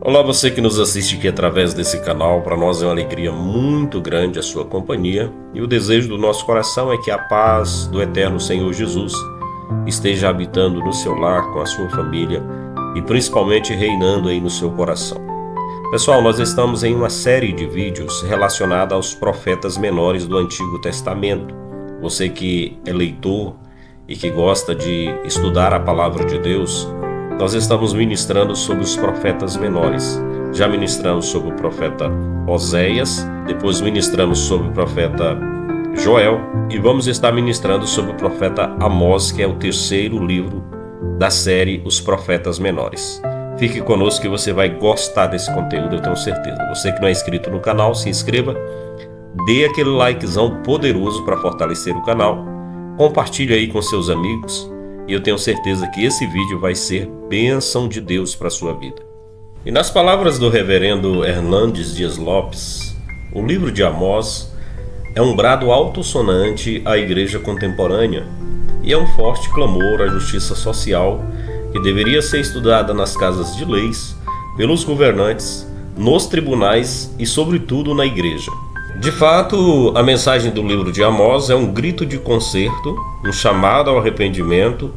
Olá, você que nos assiste aqui através desse canal. Para nós é uma alegria muito grande a sua companhia, e o desejo do nosso coração é que a paz do eterno Senhor Jesus esteja habitando no seu lar, com a sua família e principalmente reinando aí no seu coração. Pessoal, nós estamos em uma série de vídeos relacionada aos profetas menores do Antigo Testamento. Você que é leitor e que gosta de estudar a palavra de Deus, nós estamos ministrando sobre os profetas menores. Já ministramos sobre o profeta Oséias, depois ministramos sobre o profeta Joel e vamos estar ministrando sobre o profeta Amós, que é o terceiro livro da série Os Profetas Menores. Fique conosco que você vai gostar desse conteúdo, eu tenho certeza. Você que não é inscrito no canal, se inscreva, dê aquele likezão poderoso para fortalecer o canal, compartilhe aí com seus amigos, e eu tenho certeza que esse vídeo vai ser bênção de Deus para a sua vida. E nas palavras do reverendo Hernandes Dias Lopes, o livro de Amós é um brado altossonante à igreja contemporânea e é um forte clamor à justiça social que deveria ser estudada nas casas de leis, pelos governantes, nos tribunais e sobretudo na igreja. De fato, a mensagem do livro de Amós é um grito de conserto, um chamado ao arrependimento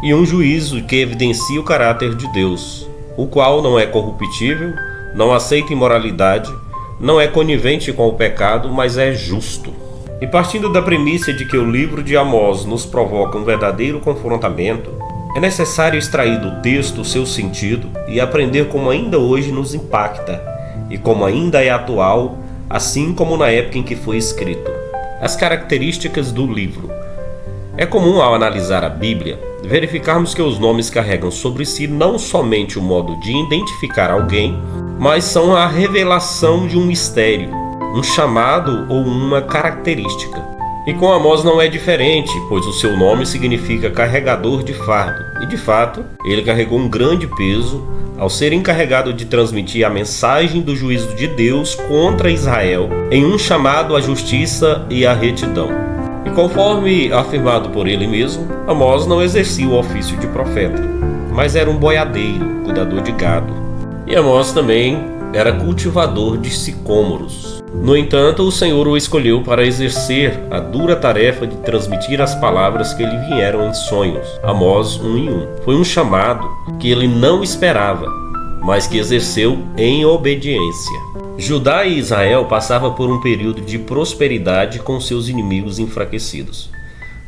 e um juízo que evidencia o caráter de Deus, o qual não é corruptível, não aceita imoralidade, não é conivente com o pecado, mas é justo. E partindo da premissa de que o livro de Amós nos provoca um verdadeiro confrontamento, é necessário extrair do texto o seu sentido e aprender como ainda hoje nos impacta e como ainda é atual, assim como na época em que foi escrito. As características do livro. É comum, ao analisar a Bíblia, verificarmos que os nomes carregam sobre si não somente o modo de identificar alguém, mas são a revelação de um mistério, um chamado ou uma característica. E com Amós não é diferente, pois o seu nome significa carregador de fardo, e de fato, ele carregou um grande peso ao ser encarregado de transmitir a mensagem do juízo de Deus contra Israel em um chamado à justiça e à retidão. E conforme afirmado por ele mesmo, Amós não exercia o ofício de profeta, mas era um boiadeiro, cuidador de gado. E Amós também era cultivador de sicômoros. No entanto, o Senhor o escolheu para exercer a dura tarefa de transmitir as palavras que lhe vieram em sonhos. Amós 1:1. Foi um chamado que ele não esperava, mas que exerceu em obediência. Judá e Israel passavam por um período de prosperidade com seus inimigos enfraquecidos,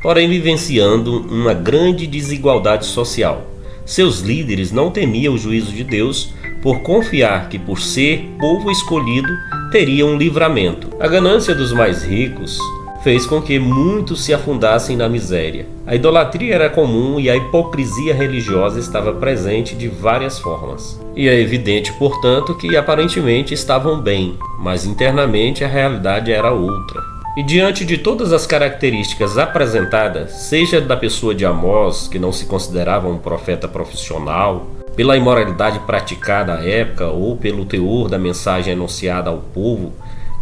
porém vivenciando uma grande desigualdade social. Seus líderes não temiam o juízo de Deus por confiar que, por ser povo escolhido, teriam um livramento. A ganância dos mais ricos fez com que muitos se afundassem na miséria. A idolatria era comum e a hipocrisia religiosa estava presente de várias formas. E é evidente, portanto, que aparentemente estavam bem, mas internamente a realidade era outra. E diante de todas as características apresentadas, seja da pessoa de Amós, que não se considerava um profeta profissional, pela imoralidade praticada à época ou pelo teor da mensagem anunciada ao povo,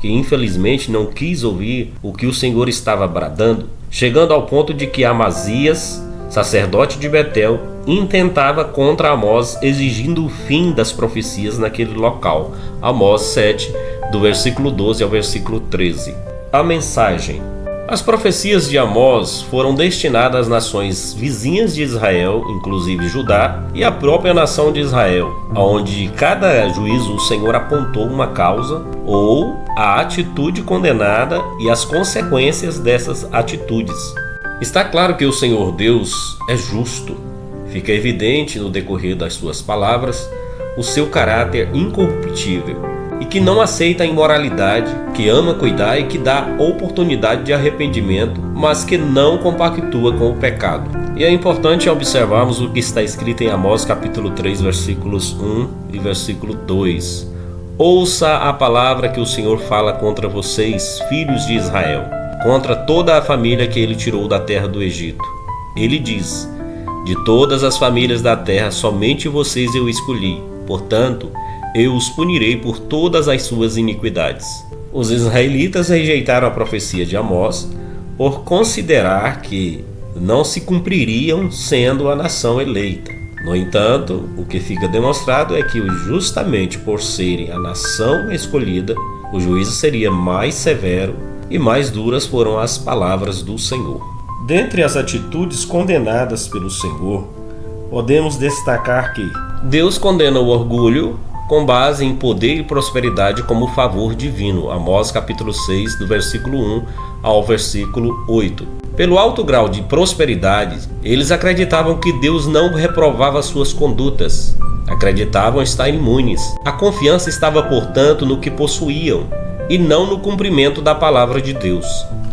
que infelizmente não quis ouvir o que o Senhor estava bradando, chegando ao ponto de que Amazias, sacerdote de Betel, intentava contra Amós, exigindo o fim das profecias naquele local. Amós 7, do versículo 12 ao versículo 13. A mensagem. As profecias de Amós foram destinadas às nações vizinhas de Israel, inclusive Judá, e à própria nação de Israel, onde cada juízo o Senhor apontou uma causa ou a atitude condenada e as consequências dessas atitudes. Está claro que o Senhor Deus é justo. Fica evidente no decorrer das suas palavras o seu caráter incorruptível e que não aceita a imoralidade, que ama cuidar e que dá oportunidade de arrependimento, mas que não compactua com o pecado. E é importante observarmos o que está escrito em Amós capítulo 3, versículos 1 e versículo 2. Ouça a palavra que o Senhor fala contra vocês, filhos de Israel, contra toda a família que ele tirou da terra do Egito. Ele diz: de todas as famílias da terra, somente vocês eu escolhi, portanto, eu os punirei por todas as suas iniquidades. Os israelitas rejeitaram a profecia de Amós por considerar que não se cumpririam sendo a nação eleita. No entanto, o que fica demonstrado é que justamente por serem a nação escolhida, o juízo seria mais severo e mais duras foram as palavras do Senhor. Dentre as atitudes condenadas pelo Senhor, podemos destacar que Deus condena o orgulho com base em poder e prosperidade como favor divino. Amós capítulo 6, do versículo 1 ao versículo 8. Pelo alto grau de prosperidade, eles acreditavam que Deus não reprovava suas condutas. Acreditavam estar imunes. A confiança estava, portanto, no que possuíam e não no cumprimento da palavra de Deus.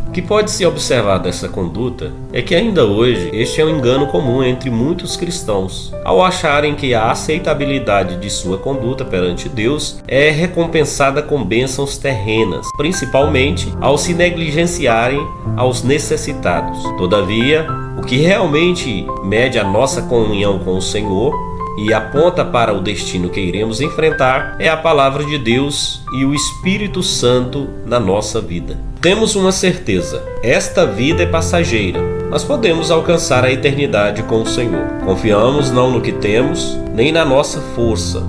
O que pode se observar dessa conduta é que ainda hoje este é um engano comum entre muitos cristãos, ao acharem que a aceitabilidade de sua conduta perante Deus é recompensada com bênçãos terrenas, principalmente ao se negligenciarem aos necessitados. Todavia, o que realmente mede a nossa comunhão com o Senhor e aponta para o destino que iremos enfrentar é a palavra de Deus e o Espírito Santo na nossa vida. Temos uma certeza: esta vida é passageira, mas podemos alcançar a eternidade com o Senhor. Confiamos não no que temos, nem na nossa força,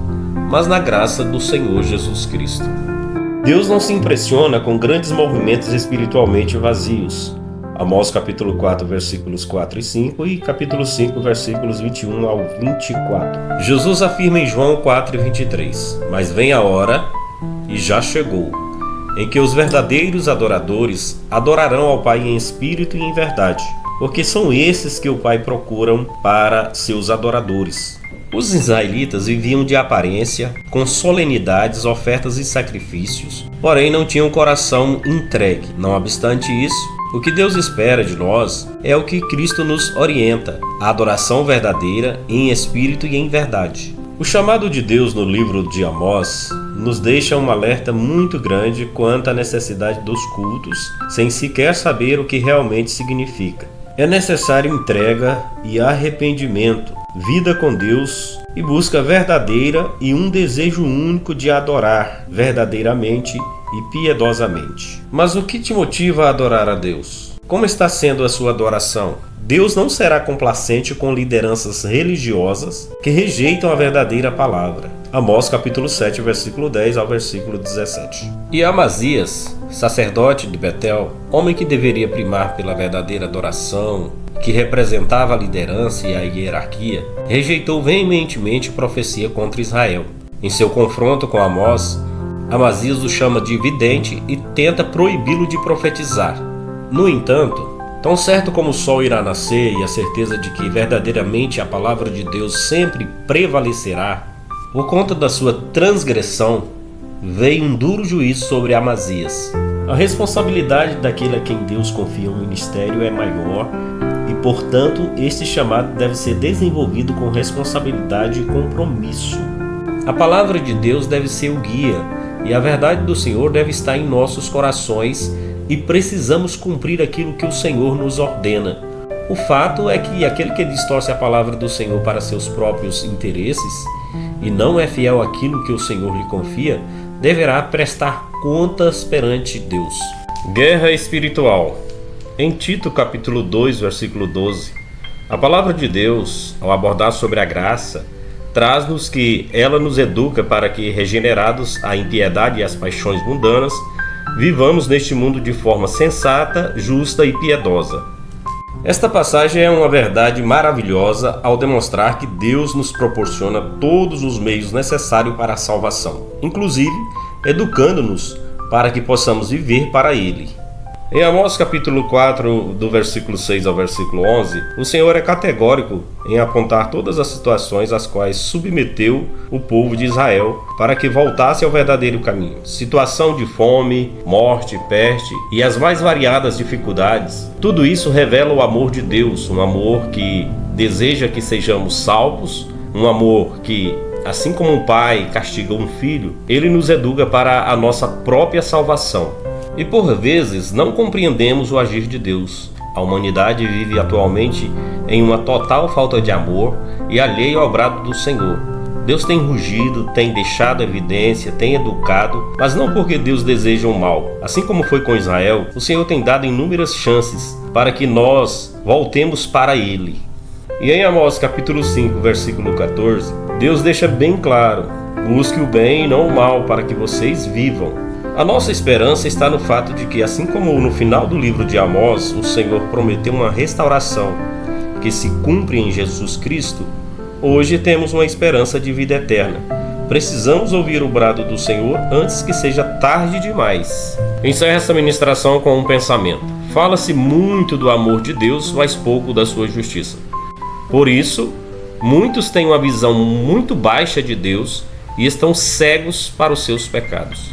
mas na graça do Senhor Jesus Cristo. Deus não se impressiona com grandes movimentos espiritualmente vazios. Amós capítulo 4, versículos 4 e 5 e capítulo 5, versículos 21 ao 24. Jesus afirma em João 4 e 23, mas vem a hora, e já chegou, em que os verdadeiros adoradores adorarão ao Pai em espírito e em verdade, porque são esses que o Pai procuram para seus adoradores. Os israelitas viviam de aparência, com solenidades, ofertas e sacrifícios, porém não tinham o coração entregue. Não obstante isso, o que Deus espera de nós é o que Cristo nos orienta, a adoração verdadeira em espírito e em verdade. O chamado de Deus no livro de Amós nos deixa um alerta muito grande quanto à necessidade dos cultos, sem sequer saber o que realmente significa. É necessário entrega e arrependimento, vida com Deus e busca verdadeira e um desejo único de adorar verdadeiramente e piedosamente. Mas o que te motiva a adorar a Deus? Como está sendo a sua adoração? Deus não será complacente com lideranças religiosas que rejeitam a verdadeira palavra. Amós capítulo 7, versículo 10 ao versículo 17. E Amazias, sacerdote de Betel, homem que deveria primar pela verdadeira adoração, que representava a liderança e a hierarquia, rejeitou veementemente profecia contra Israel. Em seu confronto com Amós, Amazias o chama de vidente e tenta proibi-lo de profetizar. No entanto, tão certo como o sol irá nascer e a certeza de que verdadeiramente a palavra de Deus sempre prevalecerá, por conta da sua transgressão, veio um duro juízo sobre Amazias. A responsabilidade daquele a quem Deus confia um ministério é maior e, portanto, este chamado deve ser desenvolvido com responsabilidade e compromisso. A palavra de Deus deve ser o guia e a verdade do Senhor deve estar em nossos corações e precisamos cumprir aquilo que o Senhor nos ordena. O fato é que aquele que distorce a palavra do Senhor para seus próprios interesses e não é fiel àquilo que o Senhor lhe confia, deverá prestar contas perante Deus. Guerra espiritual. Em Tito capítulo 2, versículo 12, a palavra de Deus, ao abordar sobre a graça, traz-nos que ela nos educa para que, regenerados à impiedade e às paixões mundanas, vivamos neste mundo de forma sensata, justa e piedosa. Esta passagem é uma verdade maravilhosa ao demonstrar que Deus nos proporciona todos os meios necessários para a salvação, inclusive educando-nos para que possamos viver para Ele. Em Amós capítulo 4, do versículo 6 ao versículo 11, o Senhor é categórico em apontar todas as situações às quais submeteu o povo de Israel para que voltasse ao verdadeiro caminho. Situação de fome, morte, peste e as mais variadas dificuldades. Tudo isso revela o amor de Deus, um amor que deseja que sejamos salvos, um amor que, assim como um pai castiga um filho, ele nos educa para a nossa própria salvação. E por vezes não compreendemos o agir de Deus. A humanidade vive atualmente em uma total falta de amor e alheio ao brado do Senhor. Deus tem rugido, tem deixado evidência, tem educado, mas não porque Deus deseja o mal. Assim como foi com Israel, o Senhor tem dado inúmeras chances para que nós voltemos para Ele. E em Amós capítulo 5, versículo 14, Deus deixa bem claro: busque o bem e não o mal, para que vocês vivam. A nossa esperança está no fato de que, assim como no final do livro de Amós, o Senhor prometeu uma restauração que se cumpre em Jesus Cristo, hoje temos uma esperança de vida eterna. Precisamos ouvir o brado do Senhor antes que seja tarde demais. Encerre essa ministração com um pensamento. Fala-se muito do amor de Deus, mas pouco da sua justiça. Por isso, muitos têm uma visão muito baixa de Deus e estão cegos para os seus pecados.